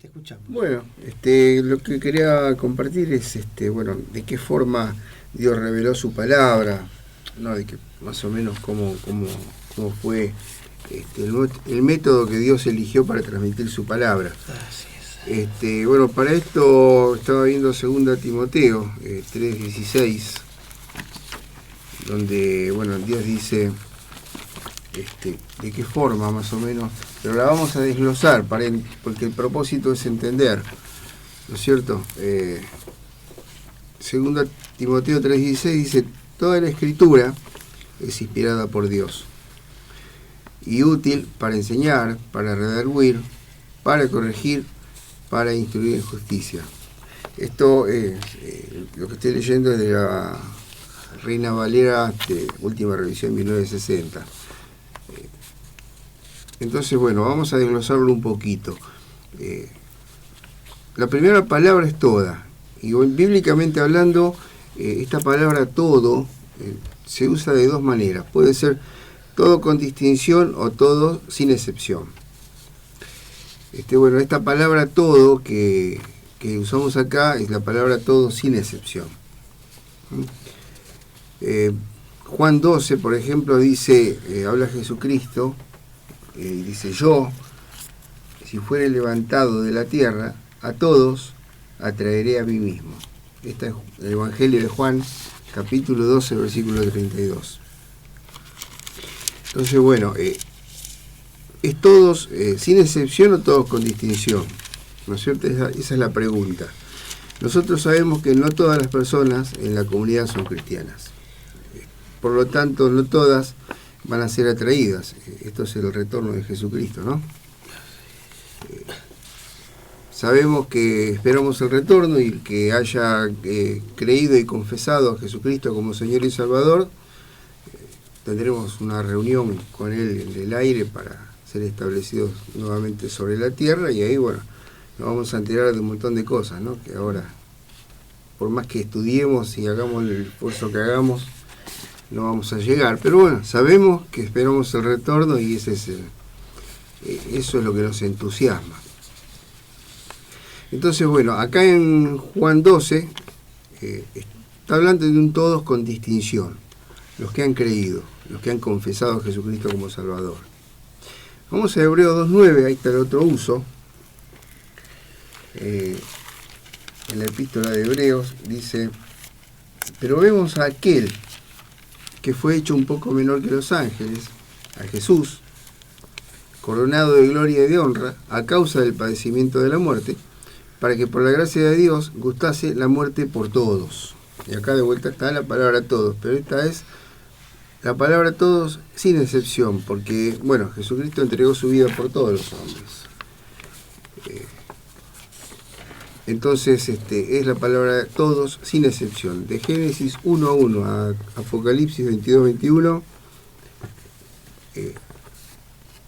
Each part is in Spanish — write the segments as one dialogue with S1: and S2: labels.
S1: Te escuchamos.
S2: Bueno, lo que quería compartir es, de qué forma Dios reveló su palabra, ¿no? De que más o menos cómo fue el método que Dios eligió para transmitir su palabra.
S1: Así es.
S2: Bueno, para esto estaba viendo 2 Timoteo 3:16, donde, bueno, Dios dice de qué forma más o menos, pero la vamos a desglosar porque el propósito es entender, ¿no es cierto? 2 Timoteo 3:16 dice: toda la escritura es inspirada por Dios y útil para enseñar, para redarguir, para corregir, para instruir en justicia. Esto es lo que estoy leyendo es de la Reina Valera, última revisión 1960. Entonces, bueno, vamos a desglosarlo un poquito. La primera palabra es toda, y bíblicamente hablando, esta palabra todo se usa de dos maneras. Puede ser todo con distinción o todo sin excepción. Bueno, esta palabra todo que usamos acá es la palabra todo sin excepción. Juan 12, por ejemplo, dice, habla Jesucristo, y dice: yo, si fuere levantado de la tierra, a todos atraeré a mí mismo. Este es el Evangelio de Juan, capítulo 12, versículo 32. Entonces, bueno, ¿es todos sin excepción o todos con distinción? ¿No es cierto? Esa es la pregunta. Nosotros sabemos que no todas las personas en la comunidad son cristianas. Por lo tanto, no todas van a ser atraídas. Esto es el retorno de Jesucristo, ¿no? Sabemos que esperamos el retorno, y el que haya creído y confesado a Jesucristo como Señor y Salvador, tendremos una reunión con Él en el aire para ser establecidos nuevamente sobre la tierra, y ahí, bueno, nos vamos a enterar de un montón de cosas, ¿no? Que ahora, por más que estudiemos y hagamos el esfuerzo que hagamos, no vamos a llegar. Pero bueno, sabemos que esperamos el retorno, y eso es lo que nos entusiasma. Entonces, bueno, acá en Juan 12 está hablando de un todos con distinción: los que han creído, los que han confesado a Jesucristo como Salvador. Vamos a Hebreos 2:9, ahí está el otro uso. En la epístola de Hebreos dice: pero vemos a aquel que fue hecho un poco menor que los ángeles, a Jesús, coronado de gloria y de honra, a causa del padecimiento de la muerte, para que por la gracia de Dios gustase la muerte por todos. Y acá de vuelta está la palabra todos, pero esta es la palabra todos sin excepción, porque, bueno, Jesucristo entregó su vida por todos los hombres. Entonces, es la palabra todos sin excepción. De Génesis 1:1 a Apocalipsis 22:21,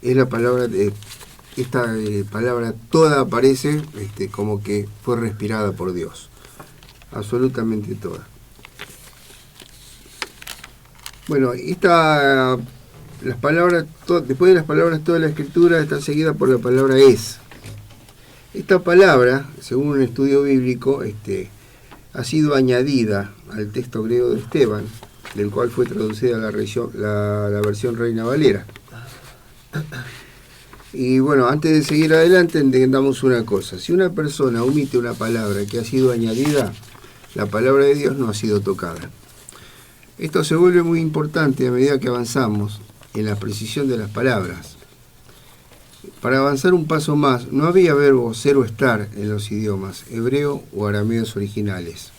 S2: es la palabra esta palabra toda aparece como que fue respirada por Dios. Absolutamente toda. Bueno, las palabras, después de las palabras toda la escritura está seguida por la palabra es. Esta palabra, según un estudio bíblico, ha sido añadida al texto griego de Esteban, del cual fue traducida la versión Reina Valera. Y bueno, antes de seguir adelante, entendamos una cosa: si una persona omite una palabra que ha sido añadida, la palabra de Dios no ha sido tocada. Esto se vuelve muy importante a medida que avanzamos en la precisión de las palabras. Para avanzar un paso más, no había verbos ser o estar en los idiomas hebreo o arameos originales.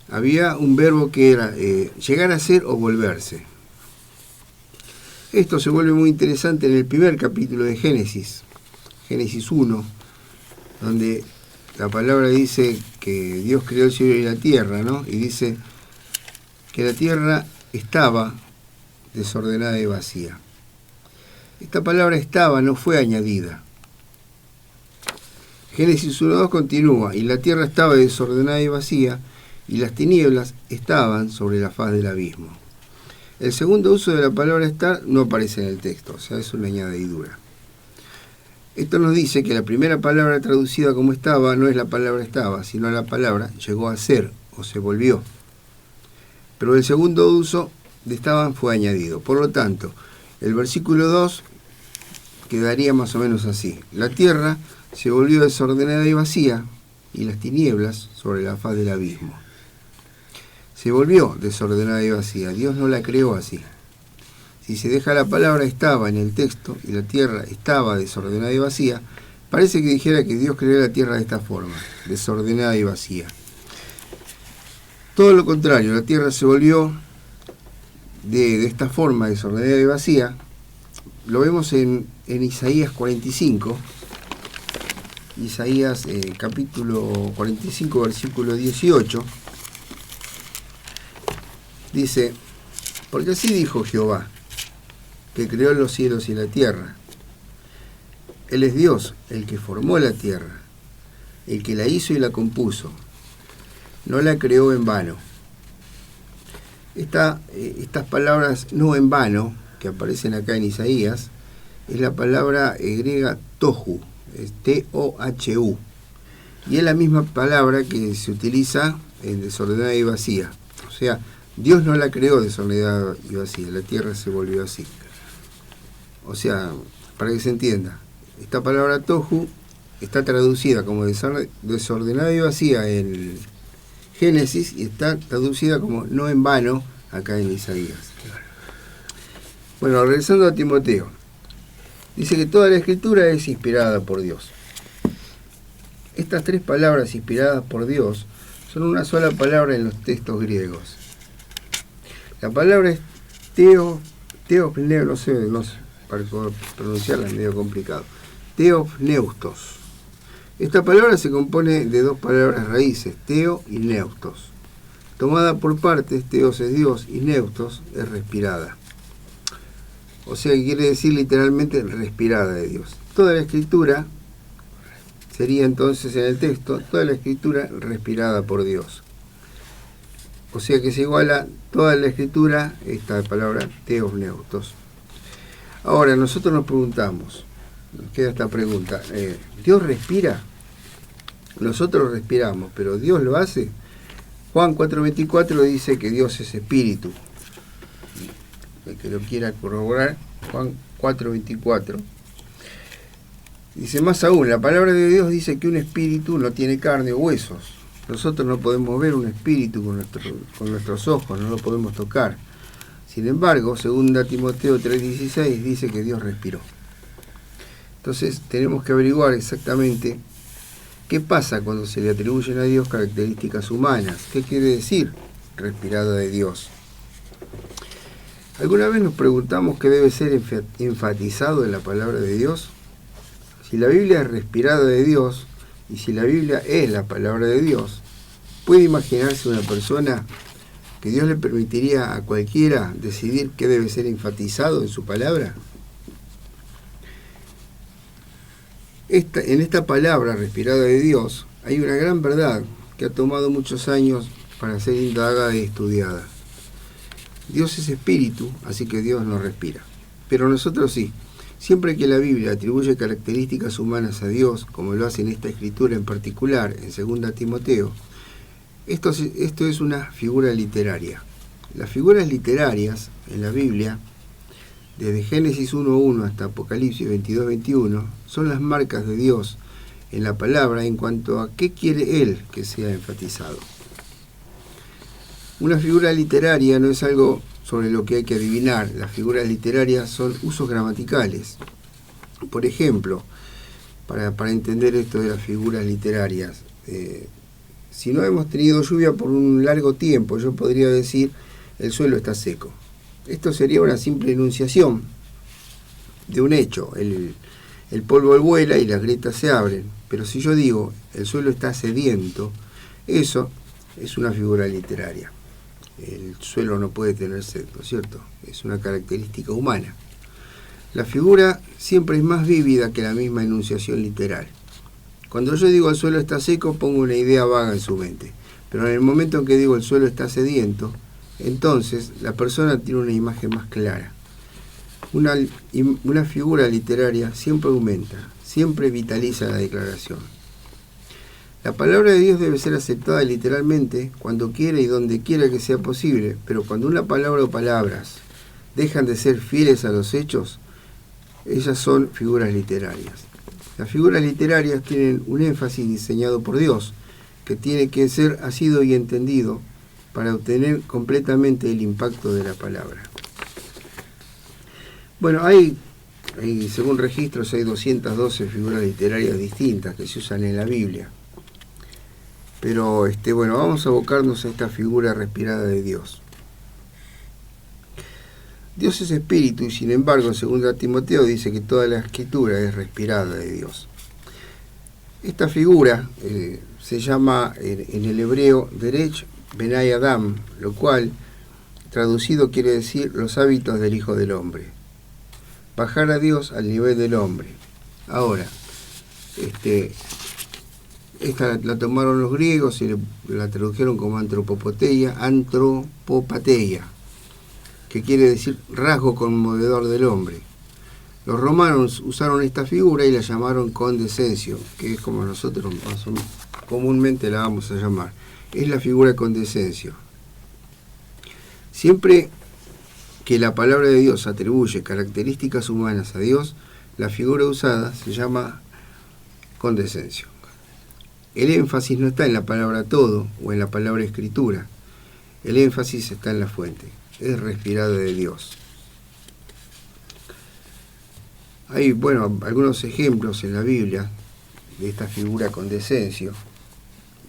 S2: Había un verbo que era llegar a ser o volverse. Esto se vuelve muy interesante en el primer capítulo de Génesis, Génesis 1, donde la palabra dice que Dios creó el cielo y la tierra, ¿no? Y dice que la tierra estaba desordenada y vacía. Esta palabra estaba no fue añadida. Génesis 1:2 continúa: y la tierra estaba desordenada y vacía, y las tinieblas estaban sobre la faz del abismo. El segundo uso de la palabra estar no aparece en el texto, o sea, es una añadidura. Esto nos dice que la primera palabra traducida como estaba no es la palabra estaba, sino la palabra llegó a ser o se volvió. Pero el segundo uso de estaban fue añadido. Por lo tanto, el versículo 2 quedaría más o menos así. La tierra se volvió desordenada y vacía, y las tinieblas sobre la faz del abismo. Se volvió desordenada y vacía. Dios no la creó así. Si se deja la palabra estaba en el texto y la tierra estaba desordenada y vacía, parece que dijera que Dios creó la tierra de esta forma, desordenada y vacía. Todo lo contrario, la tierra se volvió de esta forma, desordenada y vacía. Lo vemos en Isaías 45, Isaías capítulo 45, versículo 18. Dice, porque así dijo Jehová, que creó los cielos y la tierra. Él es Dios, el que formó la tierra, el que la hizo y la compuso. No la creó en vano. Estas palabras no en vano, que aparecen acá en Isaías, es la palabra griega tohu, es T-O-H-U. Y es la misma palabra que se utiliza en desordenada y vacía. O sea, Dios no la creó desordenada y vacía, la tierra se volvió así. O sea, para que se entienda, esta palabra tohu está traducida como desordenada y vacía en Génesis y está traducida como no en vano acá en Isaías. Bueno, regresando a Timoteo, dice que toda la escritura es inspirada por Dios. Estas tres palabras inspiradas por Dios son una sola palabra en los textos griegos. La palabra es teopneo, no sé, para pronunciarla es medio complicado. Teopneustos. Esta palabra se compone de dos palabras raíces, teo y neustos. Tomada por partes, teos es Dios y neustos es respirada. O sea, que quiere decir literalmente respirada de Dios. Toda la escritura sería entonces en el texto, toda la escritura respirada por Dios. O sea que se iguala toda la escritura, esta palabra teopneustos. Ahora, nosotros nos preguntamos, nos queda esta pregunta, ¿Dios respira? Nosotros respiramos, pero ¿Dios lo hace? Juan 4:24 dice que Dios es espíritu. El que lo quiera corroborar, Juan 4:24. Dice más aún, la palabra de Dios dice que un espíritu no tiene carne o huesos. Nosotros no podemos ver un espíritu con nuestros ojos, no lo podemos tocar. Sin embargo, 2 Timoteo 3:16 dice que Dios respiró. Entonces tenemos que averiguar exactamente qué pasa cuando se le atribuyen a Dios características humanas. ¿Qué quiere decir respirada de Dios? ¿Alguna vez nos preguntamos qué debe ser enfatizado en la palabra de Dios? Si la Biblia es respirada de Dios y si la Biblia es la palabra de Dios, ¿puede imaginarse una persona que Dios le permitiría a cualquiera decidir qué debe ser enfatizado en su palabra? En esta palabra respirada de Dios hay una gran verdad que ha tomado muchos años para ser indagada y estudiada. Dios es espíritu, así que Dios no respira. Pero nosotros sí. Siempre que la Biblia atribuye características humanas a Dios, como lo hace en esta escritura en particular, en 2 Timoteo, esto es una figura literaria. Las figuras literarias en la Biblia, desde Génesis 1:1 hasta Apocalipsis 22:21, son las marcas de Dios en la palabra en cuanto a qué quiere Él que sea enfatizado. Una figura literaria no es algo sobre lo que hay que adivinar. Las figuras literarias son usos gramaticales. Por ejemplo, para entender esto de las figuras literarias, si no hemos tenido lluvia por un largo tiempo, yo podría decir el suelo está seco. Esto sería una simple enunciación de un hecho. El polvo vuela y las grietas se abren. Pero si yo digo el suelo está sediento, eso es una figura literaria. El suelo no puede tener sed, ¿no es cierto? Es una característica humana. La figura siempre es más vívida que la misma enunciación literal. Cuando yo digo el suelo está seco, pongo una idea vaga en su mente. Pero en el momento en que digo el suelo está sediento, entonces la persona tiene una imagen más clara. una figura literaria siempre aumenta, siempre vitaliza la declaración. La palabra de Dios debe ser aceptada literalmente cuando quiera y donde quiera que sea posible, pero cuando una palabra o palabras dejan de ser fieles a los hechos, ellas son figuras literarias. Las figuras literarias tienen un énfasis diseñado por Dios, que tiene que ser asido y entendido para obtener completamente el impacto de la palabra. Bueno, según registros, hay 212 figuras literarias distintas que se usan en la Biblia. Pero vamos a abocarnos a esta figura respirada de Dios. Dios es espíritu y sin embargo en 2 Timoteo dice que toda la escritura es respirada de Dios. Esta figura se llama en el hebreo Derech Benay Adam, lo cual traducido quiere decir los hábitos del Hijo del Hombre. Bajar a Dios al nivel del hombre. Ahora, esta la tomaron los griegos y la tradujeron como antropopateia, que quiere decir rasgo conmovedor del hombre. Los romanos usaron esta figura y la llamaron condescencio, que es como nosotros comúnmente la vamos a llamar. Es la figura condescencio. Siempre que la palabra de Dios atribuye características humanas a Dios, la figura usada se llama condescencio. El énfasis no está en la palabra todo o en la palabra escritura. El énfasis está en la fuente. Es respirada de Dios. Hay, algunos ejemplos en la Biblia de esta figura condescencio.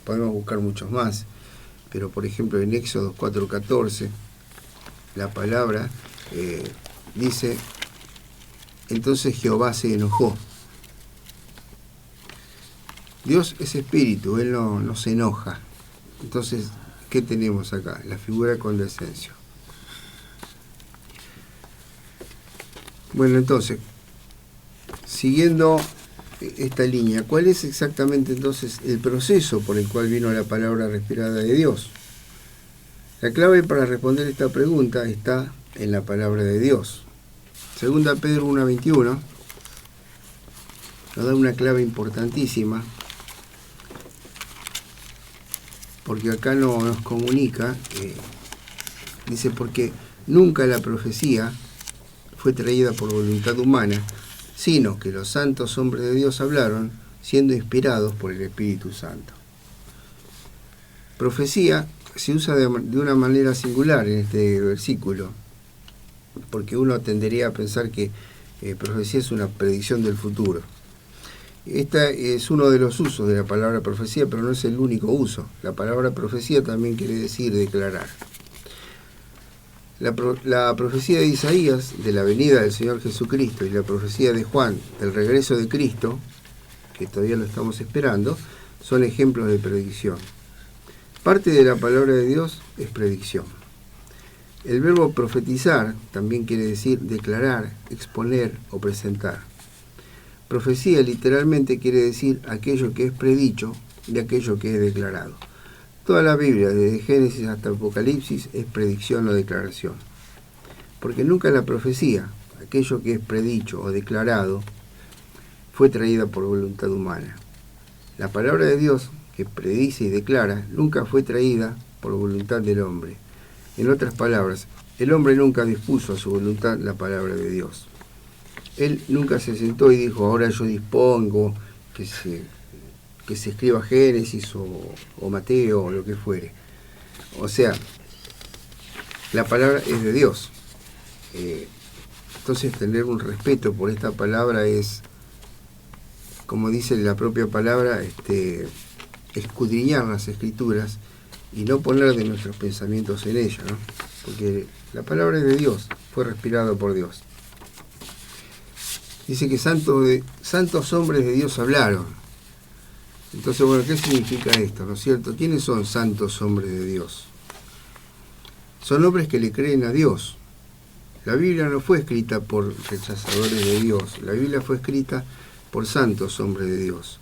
S2: Podemos buscar muchos más. Pero, por ejemplo, en Éxodo 4:14, la palabra dice, entonces Jehová se enojó. Dios es espíritu, Él no se enoja. Entonces, ¿qué tenemos acá? La figura condescencio. Bueno, entonces, siguiendo esta línea, ¿cuál es exactamente entonces el proceso por el cual vino la palabra respirada de Dios? La clave para responder esta pregunta está en la palabra de Dios. 2 Pedro 1:21 nos da una clave importantísima, porque acá nos comunica, dice, porque nunca la profecía fue traída por voluntad humana, sino que los santos hombres de Dios hablaron, siendo inspirados por el Espíritu Santo. Profecía se usa de una manera singular en este versículo, porque uno tendería a pensar que profecía es una predicción del futuro. Este es uno de los usos de la palabra profecía, pero no es el único uso. La palabra profecía también quiere decir declarar. La profecía de Isaías de la venida del Señor Jesucristo y la profecía de Juan del regreso de Cristo, que todavía lo estamos esperando, son ejemplos de predicción. Parte de la palabra de Dios es predicción. El verbo profetizar también quiere decir declarar, exponer o presentar. Profecía literalmente quiere decir aquello que es predicho de aquello que es declarado. Toda la Biblia, desde Génesis hasta Apocalipsis, es predicción o declaración. Porque nunca la profecía, aquello que es predicho o declarado, fue traída por voluntad humana. La palabra de Dios, que predice y declara, nunca fue traída por voluntad del hombre. En otras palabras, el hombre nunca dispuso a su voluntad la palabra de Dios. Él nunca se sentó y dijo, ahora yo dispongo que se escriba Génesis o Mateo o lo que fuere. O sea, la palabra es de Dios. Entonces tener un respeto por esta palabra es, como dice la propia palabra, escudriñar las escrituras y no poner de nuestros pensamientos en ella, ¿no? Porque la palabra es de Dios, fue respirada por Dios. Dice que santos hombres de Dios hablaron. Entonces, ¿qué significa esto? ¿No es cierto? ¿Quiénes son santos hombres de Dios? Son hombres que le creen a Dios. La Biblia no fue escrita por rechazadores de Dios. La Biblia fue escrita por santos hombres de Dios.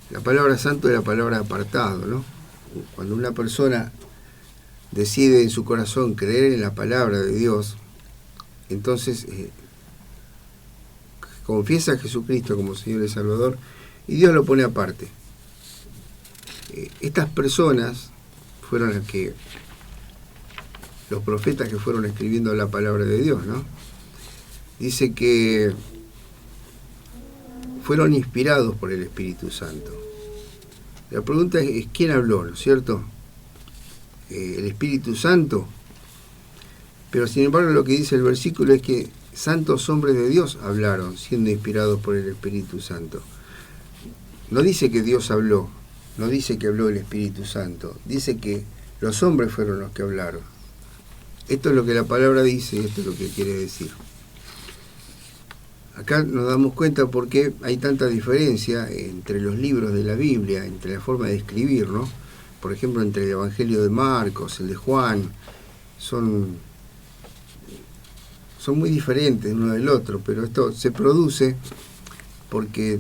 S2: La palabra santo es la palabra apartado, ¿no? Cuando una persona decide en su corazón creer en la palabra de Dios, entonces confiesa a Jesucristo como Señor y Salvador, y Dios lo pone aparte. Estas personas fueron los profetas que fueron escribiendo la palabra de Dios, ¿no? Dice que fueron inspirados por el Espíritu Santo. La pregunta es ¿quién habló, no es cierto? El Espíritu Santo. Pero sin embargo lo que dice el versículo es que santos hombres de Dios hablaron, siendo inspirados por el Espíritu Santo. No dice que Dios habló, no dice que habló el Espíritu Santo, dice que los hombres fueron los que hablaron. Esto es lo que la palabra dice y esto es lo que quiere decir. Acá nos damos cuenta por qué hay tanta diferencia entre los libros de la Biblia, entre la forma de escribir, ¿no? Por ejemplo, entre el Evangelio de Marcos, el de Juan, son muy diferentes uno del otro, pero esto se produce porque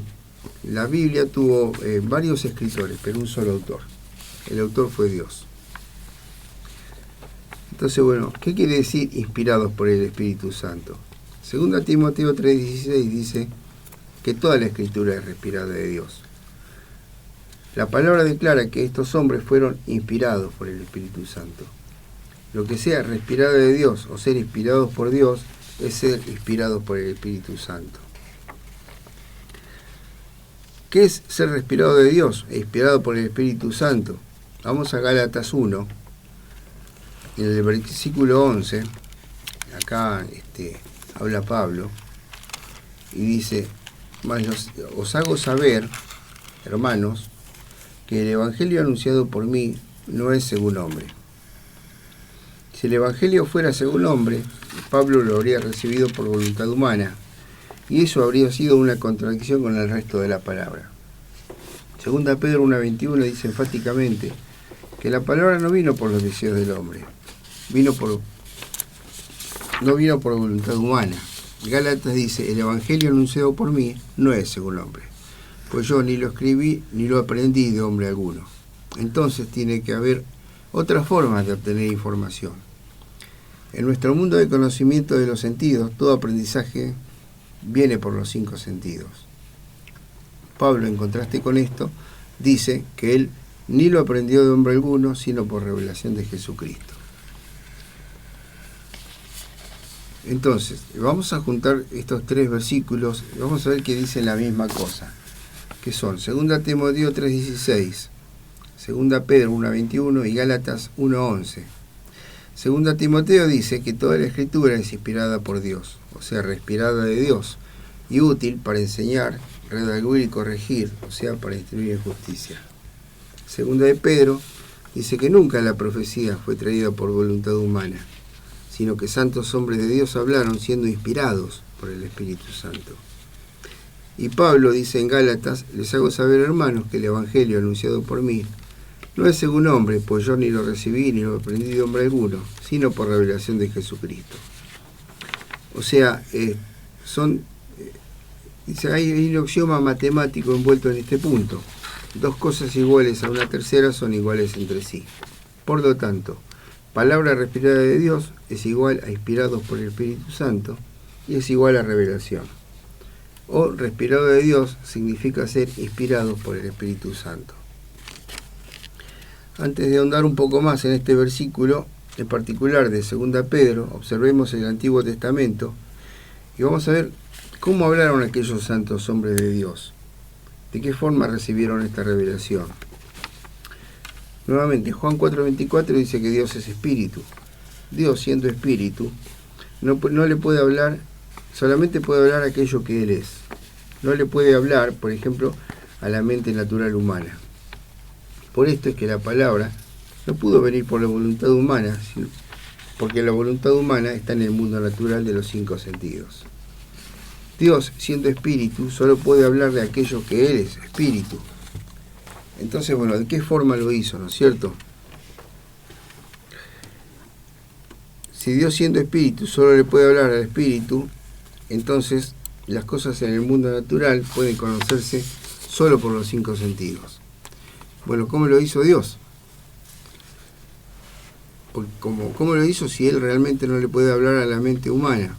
S2: la Biblia tuvo varios escritores, pero un solo autor. El autor fue Dios. Entonces, bueno, ¿qué quiere decir inspirados por el Espíritu Santo? Segunda Timoteo 3:16 dice que toda la escritura es respirada de Dios. La palabra declara que estos hombres fueron inspirados por el Espíritu Santo. Lo que sea respirado de Dios o ser inspirados por Dios es ser inspirados por el Espíritu Santo. ¿Qué es ser respirado de Dios e inspirado por el Espíritu Santo? Vamos a Gálatas 1, en el versículo 11, acá habla Pablo, y dice, mas os hago saber, hermanos, que el Evangelio anunciado por mí no es según hombre. Si el Evangelio fuera según hombre, Pablo lo habría recibido por voluntad humana, y eso habría sido una contradicción con el resto de la palabra. Segunda Pedro 1:21 dice enfáticamente que la palabra no vino por los deseos del hombre, no vino por voluntad humana. Gálatas dice, el Evangelio anunciado por mí no es según hombre, pues yo ni lo escribí ni lo aprendí de hombre alguno. Entonces tiene que haber otras formas de obtener información. En nuestro mundo de conocimiento de los sentidos, todo aprendizaje viene por los 5 sentidos. Pablo, en contraste con esto, dice que él ni lo aprendió de hombre alguno, sino por revelación de Jesucristo. Entonces, vamos a juntar estos 3 versículos y vamos a ver que dicen la misma cosa, que son 2 Timoteo 3:16, 2 Pedro 1:21 y Gálatas 1:11. 2 Timoteo dice que toda la Escritura es inspirada por Dios, o sea, respirada de Dios, y útil para enseñar, redarguir y corregir, o sea, para instruir en justicia. 2 de Pedro dice que nunca la profecía fue traída por voluntad humana, sino que santos hombres de Dios hablaron siendo inspirados por el Espíritu Santo. Y Pablo dice en Gálatas, les hago saber, hermanos, que el Evangelio anunciado por mí no es según hombre, pues yo ni lo recibí ni lo aprendí de hombre alguno, sino por revelación de Jesucristo. O sea, dice, hay un axioma matemático envuelto en este punto. 2 cosas iguales a una tercera son iguales entre sí. Por lo tanto, palabra respirada de Dios es igual a inspirados por el Espíritu Santo y es igual a revelación. O respirado de Dios significa ser inspirados por el Espíritu Santo. Antes de ahondar un poco más en este versículo, en particular de 2 Pedro, observemos el Antiguo Testamento y vamos a ver cómo hablaron aquellos santos hombres de Dios. ¿De qué forma recibieron esta revelación? Nuevamente, Juan 4:24 dice que Dios es espíritu. Dios, siendo espíritu, no le puede hablar, solamente puede hablar aquello que Él es. No le puede hablar, por ejemplo, a la mente natural humana. Por esto es que la palabra no pudo venir por la voluntad humana, porque la voluntad humana está en el mundo natural de los 5 sentidos. Dios, siendo espíritu, solo puede hablar de aquello que Él es, espíritu. Entonces, bueno, ¿de qué forma lo hizo, no es cierto? Si Dios, siendo espíritu, solo le puede hablar al espíritu, entonces las cosas en el mundo natural pueden conocerse solo por los 5 sentidos. Bueno, ¿cómo lo hizo Dios? ¿Cómo lo hizo si Él realmente no le puede hablar a la mente humana?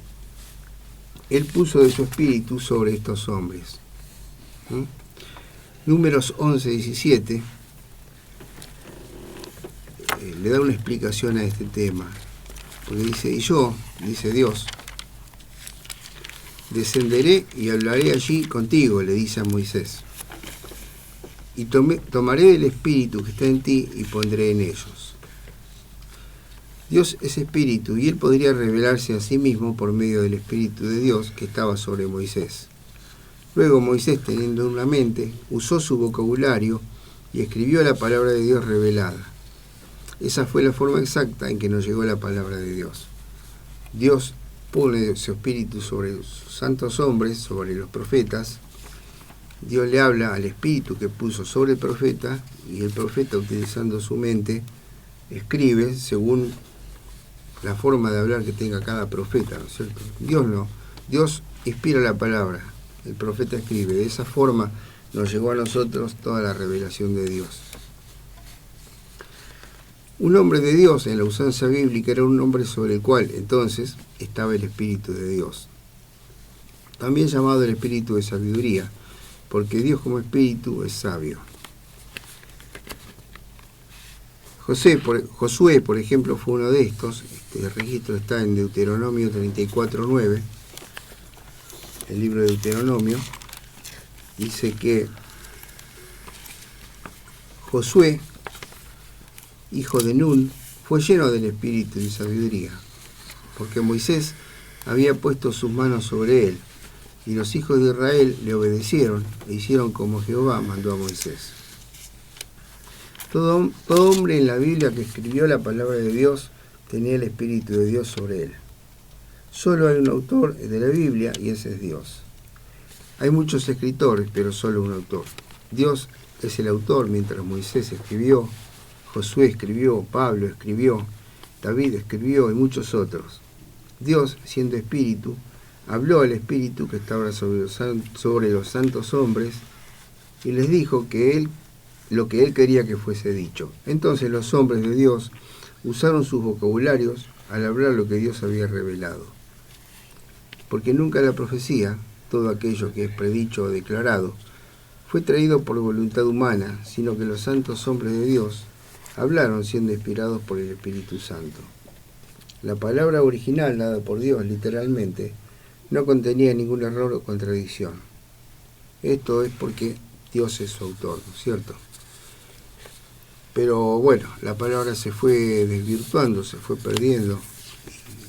S2: Él puso de su espíritu sobre estos hombres. Números 11:17 le da una explicación a este tema, porque dice, y yo, dice Dios, descenderé y hablaré allí contigo, le dice a Moisés, y tomaré del espíritu que está en ti y pondré en ellos. Dios es espíritu y él podría revelarse a sí mismo por medio del espíritu de Dios que estaba sobre Moisés. Luego Moisés, teniendo una mente, usó su vocabulario y escribió la palabra de Dios revelada. Esa fue la forma exacta en que nos llegó la palabra de Dios. Dios pone su espíritu sobre sus santos hombres, sobre los profetas. Dios le habla al espíritu que puso sobre el profeta, y el profeta, utilizando su mente, escribe según la forma de hablar que tenga cada profeta, ¿no es cierto? Dios no. Dios inspira la palabra, el profeta escribe. De esa forma nos llegó a nosotros toda la revelación de Dios. Un hombre de Dios en la usanza bíblica era un hombre sobre el cual entonces estaba el Espíritu de Dios, también llamado el Espíritu de sabiduría, porque Dios como Espíritu es sabio. Josué, por ejemplo, fue uno de estos. El registro está en Deuteronomio 34:9, el libro de Deuteronomio. Dice que Josué, hijo de Nun, fue lleno del espíritu y sabiduría, porque Moisés había puesto sus manos sobre él, y los hijos de Israel le obedecieron e hicieron como Jehová mandó a Moisés. Todo hombre en la Biblia que escribió la palabra de Dios tenía el Espíritu de Dios sobre él. Solo hay un autor de la Biblia y ese es Dios. Hay muchos escritores, pero solo un autor. Dios es el autor, mientras Moisés escribió, Josué escribió, Pablo escribió, David escribió y muchos otros. Dios, siendo Espíritu, habló al Espíritu que estaba sobre los santos hombres y les dijo que lo que él quería que fuese dicho. Entonces los hombres de Dios usaron sus vocabularios al hablar lo que Dios había revelado. Porque nunca la profecía, todo aquello que es predicho o declarado, fue traído por voluntad humana, sino que los santos hombres de Dios hablaron siendo inspirados por el Espíritu Santo. La palabra original dada por Dios, literalmente, no contenía ningún error o contradicción. Esto es porque Dios es su autor, ¿no es cierto? Pero bueno, la palabra se fue desvirtuando, se fue perdiendo,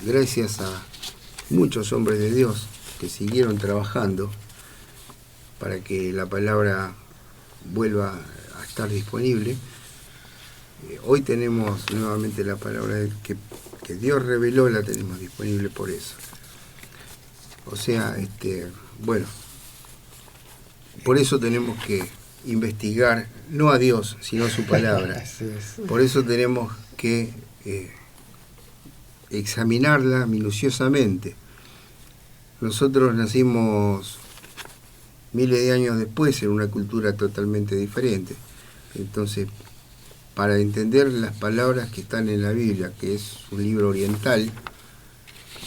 S2: gracias a muchos hombres de Dios que siguieron trabajando para que la palabra vuelva a estar disponible. Hoy tenemos nuevamente la palabra que Dios reveló, la tenemos disponible por eso. O sea, bueno, por eso tenemos que investigar, no a Dios, sino a su palabra. Por eso tenemos que examinarla minuciosamente. Nosotros nacimos miles de años después en una cultura totalmente diferente. Entonces, para entender las palabras que están en la Biblia, que es un libro oriental,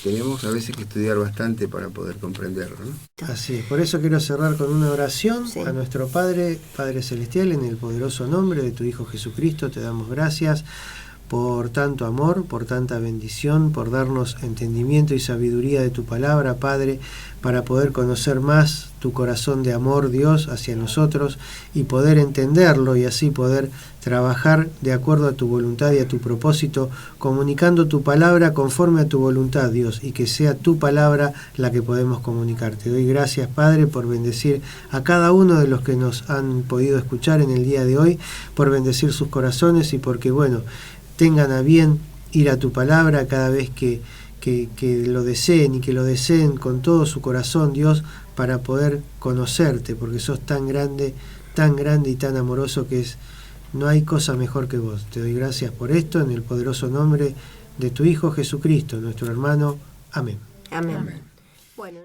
S2: tenemos a veces que estudiar bastante para poder comprenderlo, ¿no?
S3: Así es, por eso quiero cerrar con una oración a nuestro Padre Celestial, en el poderoso nombre de tu Hijo Jesucristo. Te damos gracias por tanto amor, por tanta bendición, por darnos entendimiento y sabiduría de tu palabra, Padre, para poder conocer más tu corazón de amor, Dios, hacia nosotros, y poder entenderlo y así poder trabajar de acuerdo a tu voluntad y a tu propósito, comunicando tu palabra conforme a tu voluntad, Dios, y que sea tu palabra la que podemos comunicar. Te doy gracias, Padre, por bendecir a cada uno de los que nos han podido escuchar en el día de hoy, por bendecir sus corazones y porque, bueno, tengan a bien ir a tu palabra cada vez que lo deseen y que lo deseen con todo su corazón, Dios, para poder conocerte, porque sos tan grande y tan amoroso que no hay cosa mejor que vos. Te doy gracias por esto en el poderoso nombre de tu Hijo Jesucristo, nuestro hermano. Amén.
S4: Amén. Bueno.